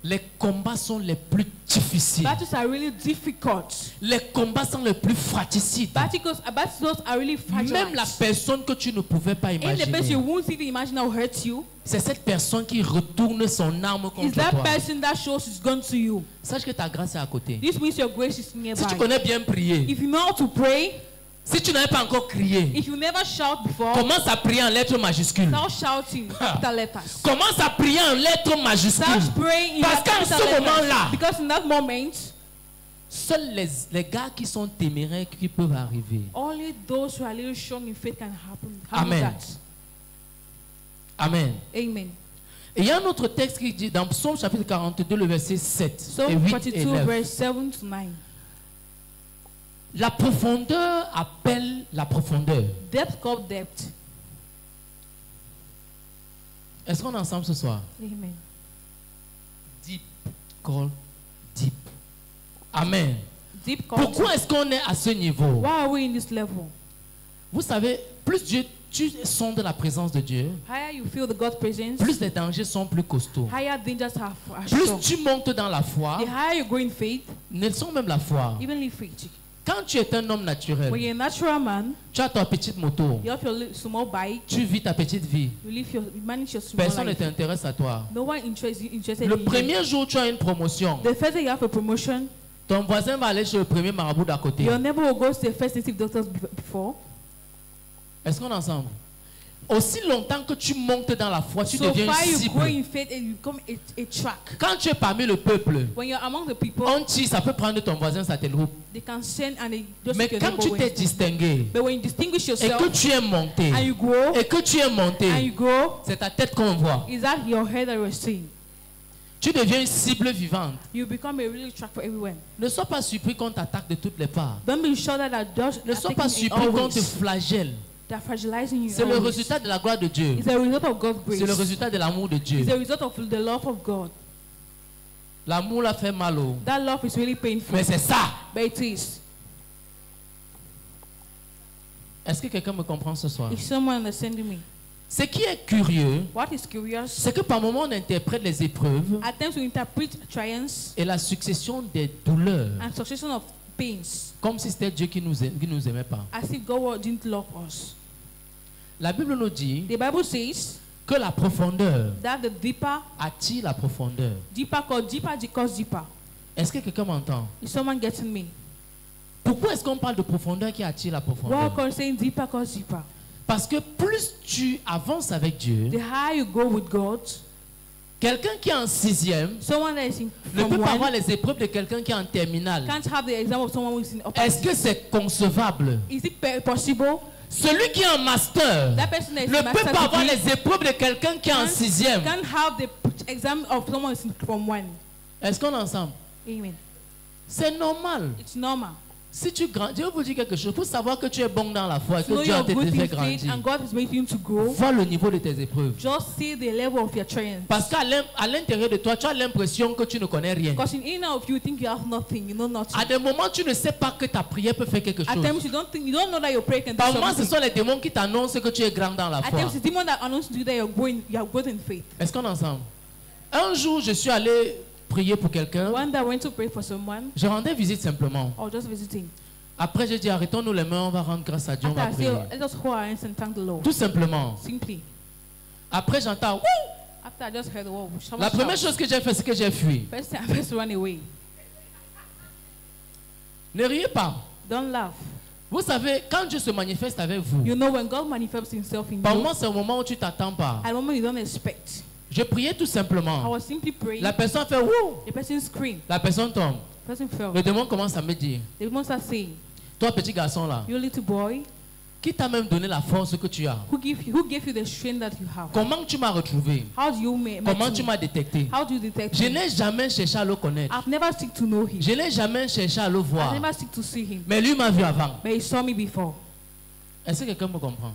les combats sont les plus difficiles. battles are really difficult. Les combats sont les plus fratricides. Battles are really fragile. Même la personne que tu ne pouvais pas And the person you imaginer, won't even imagine how hurt you c'est cette personne qui retourne son arme is contre that toi. person that shows his gun to you. Sache que ta grâce est à côté. This means your grace is Si tu nearby. connais bien prier, If you know how to pray, si tu n'avais pas encore crié, if you never shout before, commence à prier en lettres majuscules. start shouting capital letters. Commence à prier en lettres majuscules. Start praying in Parce qu'en capital ce letters. moment-là, Because in that moment, seuls les gars qui sont téméraires qui peuvent arriver. only those who are a little strong in faith can happen Amen. that. Amen. Amen. Et il y a un autre texte qui dit dans Psaume chapitre 42, le verset 7 et Psalm 8 et 42 9. verse 7 to 9. La profondeur appelle la profondeur. Depth called depth. Est-ce qu'on est ensemble ce soir? Amen. Deep call deep. Amen. Deep called Pourquoi est-ce qu'on est à ce niveau? Why are we in this level? Vous savez, plus tu sondes la présence de Dieu, Higher you feel the God's presence, plus les dangers sont plus costauds. higher dangers are Plus strong. tu montes dans la foi, The higher you go in faith, ne sont même la foi. evenly faith. Quand tu es un homme naturel, When you're a natural man, tu as ta petite moto, you have your small bike, tu vis ta petite vie. you manage your small Personne ne life. t'intéresse à toi. No one interested Le in you. premier jour où tu as une promotion, The first day you have a promotion, ton voisin va aller chez le premier marabout d'à côté. your neighbor will go to the first native doctors before. Est-ce qu'on est ensemble? Aussi longtemps que tu montes dans la foi, tu So deviens far une you grow cible. in faith and you become a track. Quand tu es parmi le peuple, When you're among the people, on tire, ça peut prendre ton voisin, ça te loupe. they can send and they just Mais take your quand tu neighbor t'es with them. distingué But when you distinguish et yourself que tu es monté, and you grow et que tu es and monté, you grow, c'est ta tête qu'on voit. is that your head that we're seeing? Tu deviens une cible vivante. You become a really track for everyone. Ne sois pas surpris qu'on t'attaque de toutes les parts. Don't be sure that those Ne are sois pas taking in surpris all qu'on te ways. flagelle. They're fragilizing you. C'est le always. résultat de la gloire de Dieu. It's a result of God's grace. C'est le résultat de l'amour de Dieu. It's a result of the love of God. L'amour l'a fait mal. Oh. That love is really painful. Mais c'est ça. But it is. Est-ce que quelqu'un me comprend ce soir? Is someone understanding me? Ce qui est curieux, What is curious? c'est que par moments on interprète les épreuves At times we interpret triumphs et la succession des douleurs and succession of pains comme si c'était Dieu qui nous aimait pas. as if God didn't love us. La Bible nous dit The Bible says que la profondeur that the deeper attire la profondeur. calls deeper. Est-ce que quelqu'un m'entend? Is someone getting me? Pourquoi est-ce qu'on parle de profondeur qui attire la Why profondeur? God saying deeper calls deeper? Parce que plus tu avances avec Dieu, The higher you go with God, quelqu'un qui est en sixième someone that is in ne from peut pas avoir one les épreuves de quelqu'un qui est en terminale. can't have the example of someone who is in upper. Est-ce que c'est concevable? Is it possible? Celui qui est en master That person that is ne in peut master's pas avoir degree les épreuves de quelqu'un qui est en sixième. can't have the exam of someone who is from one. Est-ce qu'on est ensemble? Amen. C'est normal. It's normal. Si tu grandis, Dieu vous dit quelque chose. Pour savoir que tu es bon dans la foi et To know que Dieu a you're te good fait in faith grandir, and God is making you to grow. vois le niveau de tes épreuves. Just see the level of your triumph. Parce qu'à l'intérieur de toi, tu as l'impression que tu ne connais rien. Because in inner of you think you have nothing, you know nothing. À des moments, tu ne sais pas que ta prière peut faire quelque At chose. times you don't know that your prayer can do Par moments, ce something. sont les démons qui t'annoncent que tu es grand dans la At foi. times it's demon that announces to you that you are good in faith. Est-ce qu'on est ensemble? Un jour, je suis allé prier pour quelqu'un. One that went to pray for someone Je rendais visite simplement. or just visiting. Après, j'ai dit, arrêtons-nous les mains, on va rendre grâce à Dieu, on After va I prier. say, let us hold our hands and thank the Lord. Tout simplement. Simply. Après, j'entends, Wouh! After I just heard the word, La première shout. chose que j'ai fait, c'est que j'ai fui. First thing, I first run away. Ne riez pas. Don't laugh. Vous savez, quand Dieu se manifeste avec vous, You know when God manifests himself in par you, moment, c'est un moment où tu t'attends pas. at a moment you don't expect. Je priais tout I simplement. was simply praying. La personne fait Wouh! The person screamed. La personne tombe. The person fell. Le démon commence à me dire, The demon starts saying, toi, petit garçon là, you little boy, qui t'a même donné la force que tu as? who gave you the strength that you have? Comment tu m'as retrouvé? How do you meet Comment tu me? m'as détecté? How do you detect Je him? n'ai jamais cherché à le connaître. I've never seek to know him. Je n'ai jamais cherché à le I've voir. never seek to see him. Mais lui m'a vu avant. But he saw me before. Est-ce que quelqu'un me comprend?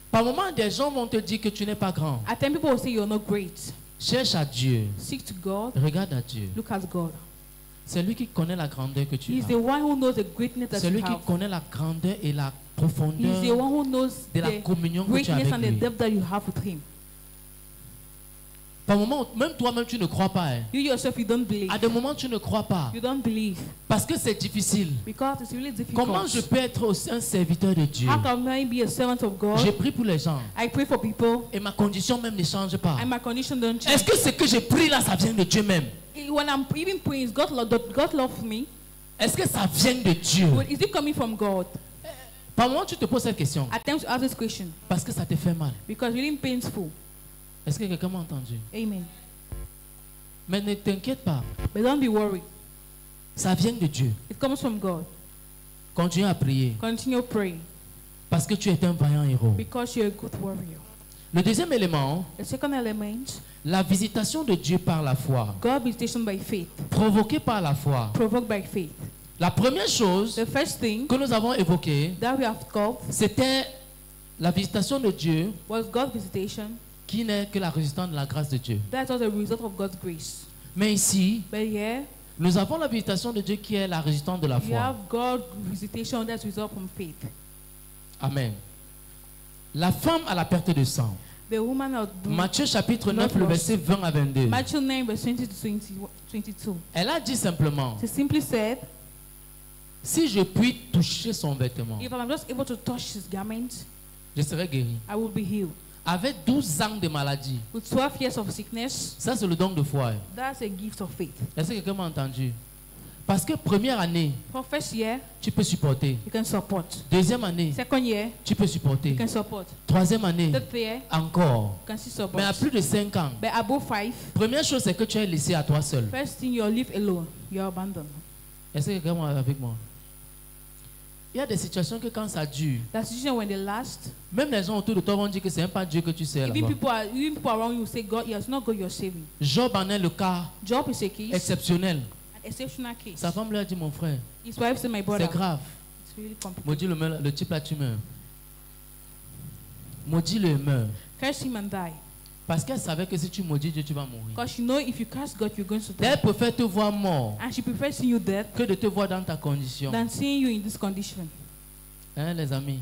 Par moment, des gens vont te dire que tu n'es pas grand. At times people will say you're not great. Cherche à Dieu. Seek to God. Regarde à Dieu. Look at God. C'est lui qui connaît la grandeur que tu He's as. the one who knows the greatness that C'est you lui qui have. connaît la grandeur et la He's the profondeur one who knows de la the communion que tu as greatness avec and the lui. depth that you have with him. Par moment, même toi-même, tu ne crois pas. Hein. You yourself, you don't believe. À des moments, tu ne crois pas. You don't believe. Parce que c'est difficile. Because it's really difficult. Comment je peux être aussi un serviteur de Dieu? How can I be a servant of God? J'ai pris pour les gens. I pray for people Et ma condition même ne change pas. and my condition don't change. Est-ce que ce que je prie là, ça vient de Dieu même? When I'm even praying, is God love me? Est-ce que ça vient de Dieu? But is it coming from God? Par moment, tu te poses cette question. At times you ask this question Parce que ça te fait mal. because it's really painful. Est-ce que quelqu'un m'a entendu? Amen. Mais ne t'inquiète pas. But don't be worried. Ça vient de Dieu. It comes from God. Continue à prier. Continue praying Parce que tu es un vaillant héros. because you're a good warrior. Le deuxième élément, The second element, la visitation de Dieu par la foi. God visitation by faith, Provoquée par la foi. provoked by faith. La première chose The first thing que nous avons évoquée, that we have got c'était la visitation de Dieu was God's visitation. qui n'est que la résistance de la grâce de Dieu. That was a result of God's grace. Mais ici, But here, nous avons la visitation de Dieu qui est la résistance de la we foi. have God's visitation that's result from faith. Amen. La femme à la perte de sang. The woman of Matthieu chapitre 9, le verset 20 à 22. Matthew 9, verse 20 to 22. Elle a dit simplement, She simply said, si je puis toucher son vêtement, if I'm just able to touch his garment, je serai guéri. I will be healed. Avec 12 ans de maladie, With 12 years of sickness, ça c'est le don de foi. that's a gift of faith. Est-ce que quelqu'un m'a entendu? Parce que première année, For first year, tu peux supporter. you can support. Deuxième année, Second year, tu peux supporter. you can support. Troisième année, Third year, encore. you can still Mais à support. plus de 5 ans, But above 5, première chose, c'est que tu es laissé à toi seul. first thing you'll live alone. You're abandoned. Est-ce que quelqu'un est avec moi? Il y a des situations que quand ça dure, That situation when they last, même les gens autour de toi vont dire que c'est même pas Dieu que tu sais even là-bas. people around you say, God, it's not God you're saving. Job en est le cas Job is a case, exceptionnel. an exceptional case. Sa femme lui a dit, mon frère, His wife said, my brother, c'est grave. it's really complicated. Maudit le type là, tu meurs. Maudit le meurt. Curse him and die. Parce qu'elle savait que si tu maudis Dieu, tu vas mourir. Because you know if you curse God, you're going to die. Elle préfère te voir mort And she prefers seeing you dead que de te voir dans ta condition. than seeing you in this condition. Hein, les amis?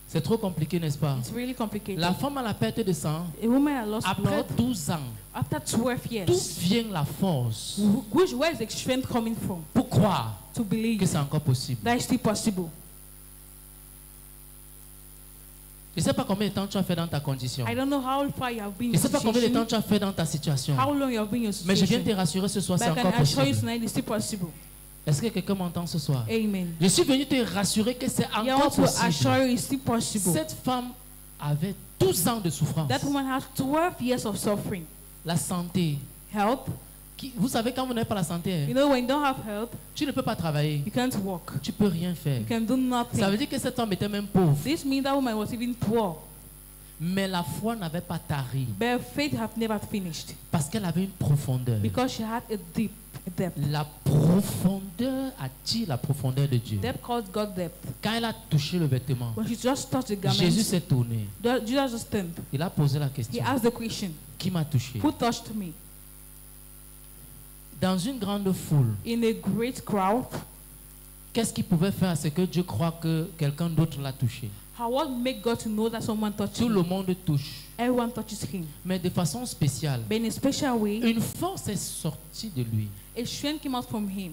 C'est trop compliqué, n'est-ce pas? It's really complicated. La femme à la perte de sang, A woman that lost après blood 12 ans, after 12 d'où years. vient la force Where is the strength coming from pour croire to que believe c'est encore possible? that is still possible? Je ne sais pas combien de temps tu as fait dans ta condition. I don't know how far you have been Je in ne sais pas combien de temps situation, tu as fait dans ta situation. how long you have been in your Mais je viens situation. te rassurer ce soir, But c'est I can encore assure you possible. tonight it's still possible. Est-ce que quelqu'un m'entend ce soir? Amen. Je suis venu te rassurer que c'est I encore want to assure possible. you it's still possible. Cette femme avait 12 ans de souffrance. That woman has 12 years of suffering. La santé. Help. Vous savez, quand vous n'avez pas la santé, hein, You know, when you don't have help, tu ne peux pas travailler. you can't walk. Tu ne peux rien faire. You can do nothing. Ça veut dire que cet homme était même pauvre. This means that woman was even poor. Mais la foi n'avait pas tari. But faith have never finished. Parce qu'elle avait une profondeur. Because she had a depth. La profondeur attire la profondeur de Dieu. Depth called God depth. Quand elle a touché le vêtement, When she just touched the garment, Jésus s'est tourné. Jesus just turned. Il a posé la He question. asked the question, Qui m'a touché? who touched me? Dans une grande foule, In a great crowd, qu'est-ce qui pouvait faire à ce que Dieu croit que quelqu'un d'autre l'a touché? what make God to know that someone touched Tout le him? monde touche. Everyone touches him. Mais de façon spéciale, But in a special way, une force est sortie de lui. a strength came out from him.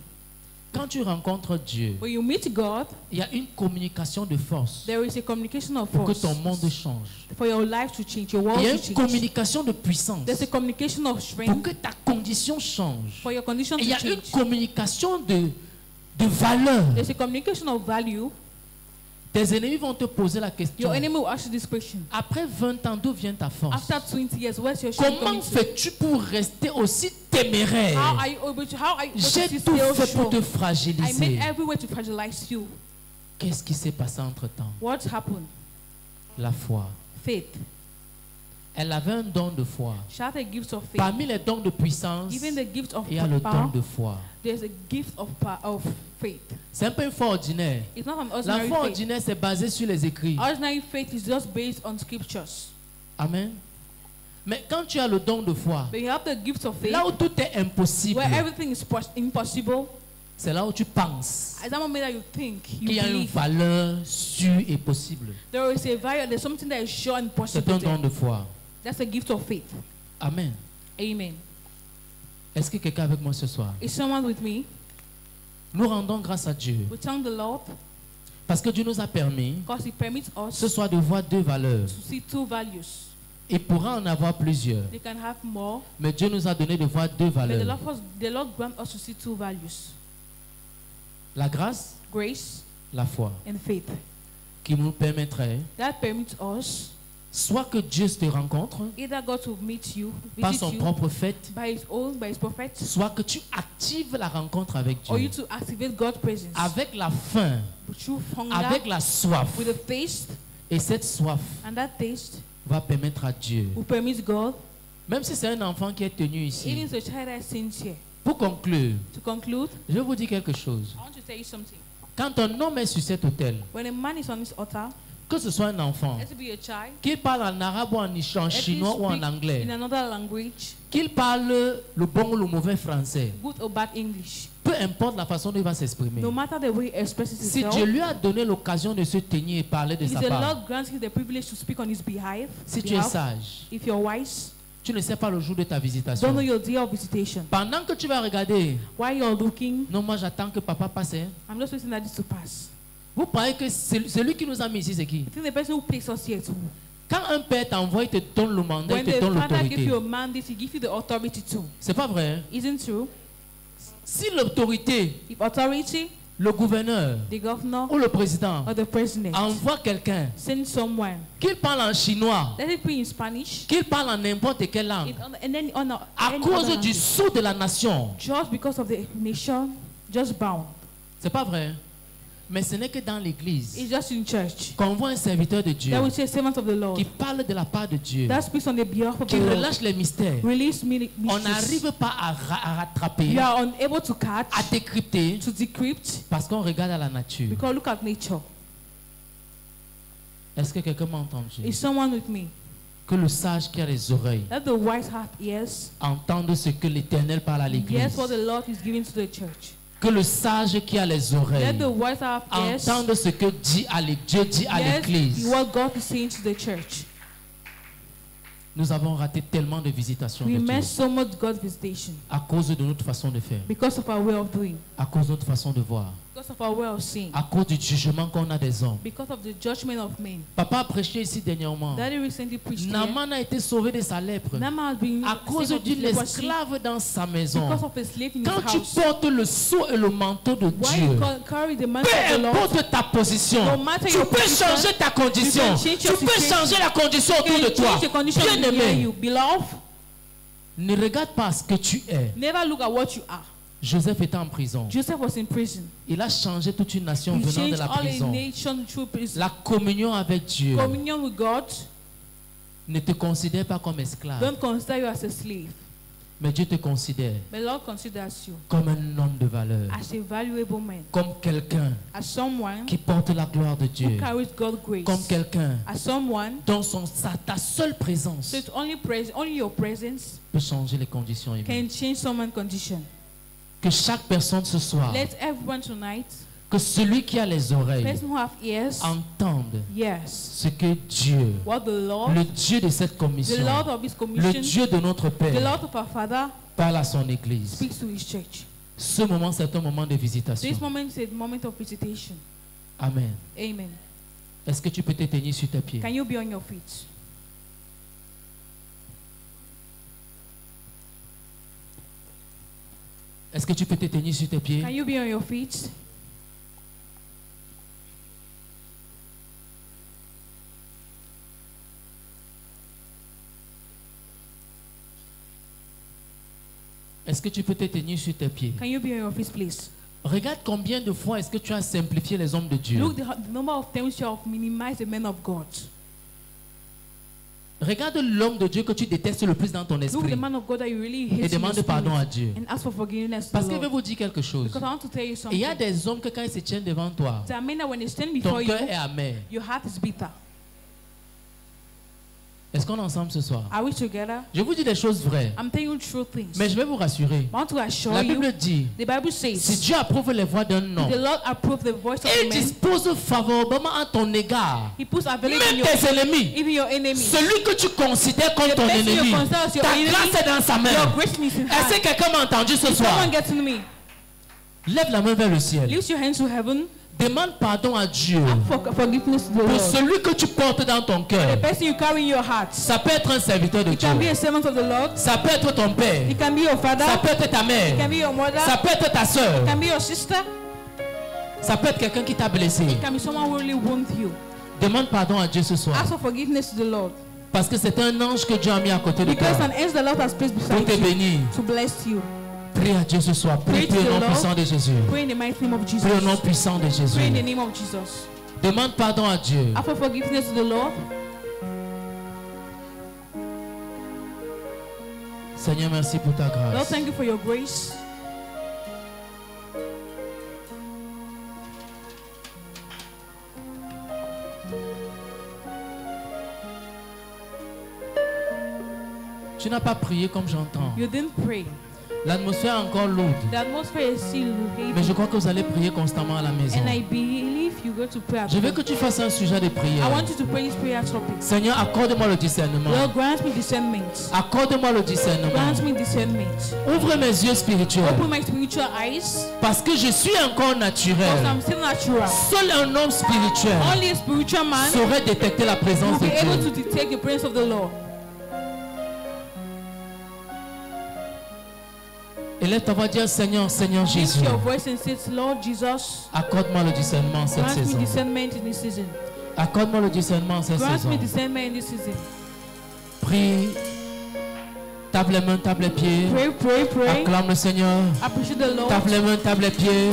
Quand tu rencontres Dieu, When you meet God, il y a une communication de force there is a communication of pour que force ton monde change. for your life to change, your Il world y a to une change. communication de puissance There's a communication of pour strength que ta condition change. for your condition Et il y to a une change. communication de valeur. There's a communication of value. Tes ennemis vont te poser la question. Your enemy will ask you this question. Après 20 ans, d'où vient ta force? After 20 years, where's your strength Comment coming to? fais-tu pour rester aussi téméraire? How are you able to J'ai stay tout fait pour sure? te I fragiliser. made every way to fragilize you. Qu'est-ce qui s'est passé entre-temps? What happened? La foi. Faith. Elle avait un don de foi. She had a gift of faith. Parmi les dons de puissance, Even the gift of il y a le power, don de foi. there's a gift of faith. C'est un peu une foi ordinaire. It's not an La ordinary foi faith. ordinaire, c'est basé sur les écrits. Ordinary faith is just based on scriptures. Amen. Mais quand tu as le don de foi, But you have the gift of faith, là où tout est impossible, where everything is impossible. c'est là où tu penses At that moment that you think, you qu'il y a une believe, valeur sûre et possible. there is a value, there's something that is sure and C'est possible un don there. de foi. That's a gift of faith. Amen. Amen. Est-ce que quelqu'un est avec moi ce soir? Is someone with me? Nous rendons grâce à Dieu We thank the Lord parce que Dieu nous a permis because He permits us ce soir de voir deux valeurs. to see two values. Il pourra en avoir plusieurs, They can have more, mais Dieu nous a donné de voir deux but valeurs. the Lord grant us to see two values: La grâce, grace la foi, and faith. qui nous permettrait That permits us soit que Dieu te rencontre either God to meet you, par visit son you propre fait, by His prophet, soit que tu actives la rencontre avec or you Dieu. to activate God's presence Avec la faim, through hunger, avec la soif. with a taste, Et cette soif and that taste va permettre à Dieu, will permit God, même si c'est un enfant qui est tenu even ici. if the child has sins here. Pour conclure, To conclude, je vais vous dire quelque chose. I want to tell you something. Quand un homme est sur cet autel, When a man is on this altar, que ce soit un enfant, let it be a child, qu'il parle en arabe ou en let chinois him ou en speak anglais, in another language, qu'il parle le bon ou le mauvais français, good or bad English, peu importe la façon dont il va s'exprimer. no matter the way he expresses Si himself, Dieu lui a donné l'occasion de se tenir et parler de if sa the part, Lord grants you the privilege to speak on his behalf, si tu es sage, if you're wise, tu ne sais pas le jour de ta don't visitation. know your day of visitation. Pendant que tu vas regarder, While you're looking, non, moi j'attends que papa passe. Hein. I'm just waiting for this to pass. Vous croyez que celui qui nous a mis ici, c'est qui? I think the person who placed us here too. Quand un père t'envoie, il te donne le mandat, When il te the donne Father gives l'autorité. you a mandate, He gives you the authority too. C'est pas vrai. Hein? Isn't true? Si l'autorité, If authority, le gouverneur the governor ou le président or the president envoie quelqu'un, send someone, qu'il parle en chinois, let it be in Spanish, qu'il parle en n'importe quelle langue, and then on à any cause other du language, sceau de la nation, just because of the nation, just bound. c'est pas vrai. Mais ce n'est que dans l'église It's just in church. qu'on voit un serviteur de Dieu That we see a servant of the Lord qui parle de la part de Dieu, that speaks on the behalf of qui the Lord. relâche les mystères. Release On mysteries. n'arrive pas à rattraper, You are unable to à catch, décrypter, to decrypt, parce qu'on regarde à la nature. because look at nature. Est-ce que quelqu'un m'a entendu? Is someone with me? Que le sage qui a les oreilles Let the wise have ears. entende ce que l'Éternel parle à Yes, l'église. what the Lord is giving to the church. Que le sage qui a les Let oreilles the wise have ears. entende ce que Dieu dit à Yes, l'église. what God is saying to the church. Nous avons raté tellement de visitations de We Dieu miss so much God's visitation à cause de notre façon de faire, because of our way of doing, à cause de notre façon de voir, because of our way of seeing, à cause du jugement qu'on a des hommes. because of the judgment of men. Papa a prêché ici dernièrement. Daddy recently preached here. Naaman a été sauvé de sa lèpre Naaman has been à cause saved of d'une his leprosy esclave dans sa maison. because of a slave in Quand his tu house. portes le sceau et le manteau de Why you Dieu, carry the mantle peu of the Lord? importe ta position, No matter tu your peux position, changer ta condition, you can change tu your peux situation. changer la condition You autour de can toi. change the condition Bien near aimé, you. Beloved, ne regarde pas ce que tu es. never look at what you are. Joseph était en prison. Joseph was in prison. Il a changé toute une nation He venant de changed la all a prison. nation through prison. La communion avec Dieu Communion with God. ne te considère pas comme esclave, Don't consider you as a slave. mais Dieu te considère The Lord considers you comme un homme de valeur, as a valuable man, comme quelqu'un as someone qui porte la gloire de who Dieu, carries God's grace, comme quelqu'un as someone. dont ta seule présence So it's only your presence peut changer les conditions humaines. can change someone's condition. Que chaque personne ce soir, Let everyone tonight, que celui qui a les oreilles person who have ears, entende yes, ce que Dieu, what the Lord, le Dieu de cette the commission, Lord of His le commission, Dieu de notre the Père, Lord of our Father parle à son Église. speaks to His church. Ce moment, c'est un moment de visitation. This moment is a moment of visitation. Amen. Amen. Est-ce que tu peux te tenir sur tes pieds? Can you be on your feet? Est-ce que tu peux te tenir sur tes pieds? Can you be on your feet? Est-ce que tu peux te tenir sur tes pieds? Can you be on your feet, please? Regarde combien de fois est-ce que tu as simplifié les hommes de Dieu. Look the number of times you have minimized the men of God. Regarde l'homme de Dieu que tu détestes le plus dans ton Look esprit the man of God that you really et hate in your demande pardon à spirit Dieu. and ask for forgiveness to Parce the que je vais Lord. vous dire quelque chose. Because I want to tell you Il something. y a des hommes que quand ils se tiennent devant toi, There are men that when they stand ton before you, cœur est amer. your heart is bitter. Est-ce qu'on est ensemble ce soir? Are we together? Je vous dis des choses vraies, I'm telling you true things. mais je vais vous rassurer. I want to assure La you, Bible dit, the Bible si says, Dieu approuve les voix d'un homme, the Lord approves the voice of a il man. dispose favorablement à ton égard. He puts available Même in your, tes ennemis, even your enemy. celui que tu considères comme The ton person you ennemi, consider as your ta enemy, grâce est dans sa main. Your grace is in Est-ce hand. que quelqu'un m'a entendu ce soir? Someone gets to me. Lève la main vers le ciel. Lift your hands to heaven. Demande pardon à Dieu Forgiveness to the pour Lord. celui que tu portes dans ton The cœur. person you carry in your heart. Ça peut être un serviteur de It can be Dieu. a servant of the Lord. Ça peut être ton père. It can be your father. Ça peut être ta It can mère. be your mother. Ça peut être ta soeur. It can be your sister. Ça peut être quelqu'un qui t'a blessé. It can be someone who really wants you. Demande pardon à Dieu ce soir. Ask for forgiveness to the Lord. Parce que c'est un ange que Dieu a mis à côté de toi Because an angel the Lord has placed pour beside te you bénir. to bless you. Prie à Dieu ce soir. Prie, Pray to prie au the nom Lord. puissant de Jésus. Pray in the mighty name of Jesus. Prie au nom puissant de Jésus. Pray in the name of Jesus. Demande pardon à Dieu. Ask for forgiveness to the Lord. Seigneur, merci pour ta Lord, grâce. thank you for your grace. Tu n'as pas prié comme j'entends. You didn't pray. L'atmosphère est encore lourde. The atmosphere is still Mais heavy. je crois que vous allez prier constamment à la maison. And I believe you go to pray at Je veux home. que tu fasses un sujet de prière. I want you to pray this prayer topic. Seigneur, accorde-moi le discernement. Lord, grant me discernment. Accorde-moi le discernement. Grant me discernment. Ouvre mes yeux spirituels. Open my spiritual eyes. Parce que je suis encore Because naturel. I'm still natural. Seul un homme spirituel Only a spiritual man saurait détecter la will présence de be able to Dieu. detect the presence of the Lord. Élève ta voix, dire Seigneur, Seigneur Lift Jésus, your voice and say, Lord Jesus, accorde-moi le discernement cette grant me saison. discernment in this season. Accorde-moi le discernement cette Grant saison. me discernment in this season. Prie, tape les mains, tape les pieds. Pray, pray, pray. Acclame le Seigneur. Appreciate the Lord. Tape les mains, tape les pieds.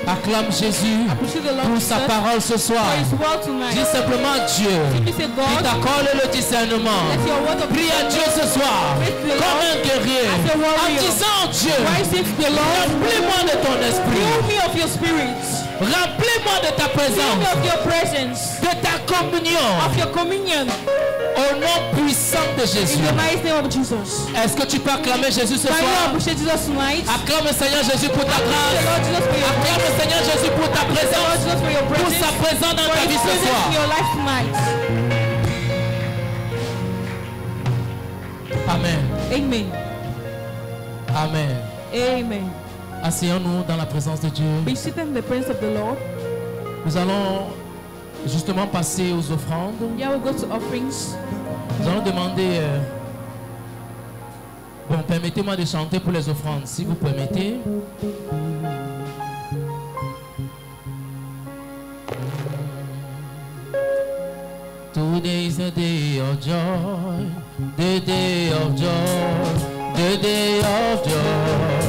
Acclame Jésus Appreciate the Lord pour Jesus sa parole ce soir. for His word tonight. Dis simplement Dieu Simply say, qui God, t'accorde le discernement. let your word of Prie à Dieu ce soir comme un guerrier as a en warrior. disant Dieu, Rise to the Lord. remplis-moi de ton esprit, Fill me of your spirit. remplis-moi de ta Fill me présence, of your presence. de ta communion, Of your communion. au nom puissant de In Jésus. the mighty name of Jesus. Est-ce que tu peux acclamer Jésus ce Can you soir? appreciate Jesus tonight? Acclame le Seigneur Jésus pour ta Appreciate the grâce. Lord Jesus for your Acclame le Seigneur Jésus pour ta Lord présence, Jesus for your pour presence. sa présence dans For ta His vie ce presence soir. in your life tonight. Amen. Amen. Amen. Amen. Asseyons-nous dans la présence de Dieu. Be seated in the presence of the Lord. Nous allons justement passer aux offrandes. Here we go to offerings. Nous allons demander... Bon, permettez-moi de chanter pour les offrandes, si vous permettez. Today is a day of joy, the day of joy, the day of joy.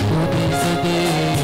Today is a day